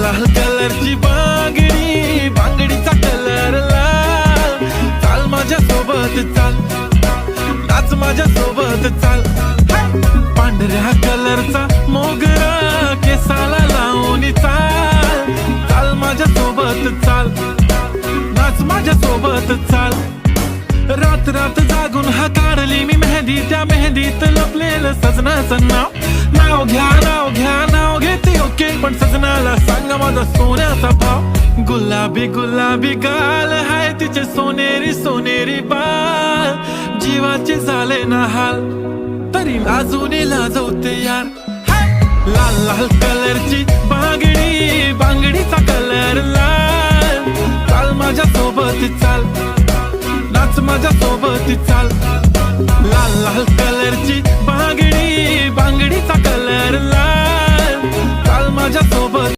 लाल कलरची बांगडी, बांगडीचा कलर लाल. चाल माझ्या सोबत चाल, नाच माझ्या सोबत चाल. पांढऱ्या कलरचा मोगरा केसाला लावून चाल. चाल माझ्या सोबत चाल, नाच माझ्या सोबत चाल. रात रात जागून हा काढली मी मेहंदी, त्या मेहंदीत लपलेलं सजनाचं नाव. नाव घ्या नाव घ्या नाव घेते ओके, पण सजनाला सांगा माझा सोन्याचा भाव. गुलाबी गुलाबी गाल हाय तिचे सोनेरी सोनेरी बाल. जीवाचे झाले ना हाल तरी अजूनही लाजवते यार. लाल लाल कलरची बांगडी, बांगडीचा कलर लाल. चाल माझ्या सोबत चाल, नाच माझ्या सोबत चाल. लाल लाल कलरची बांगडी, बांगडीचा कलर लाल. चाल माझ्या सोबत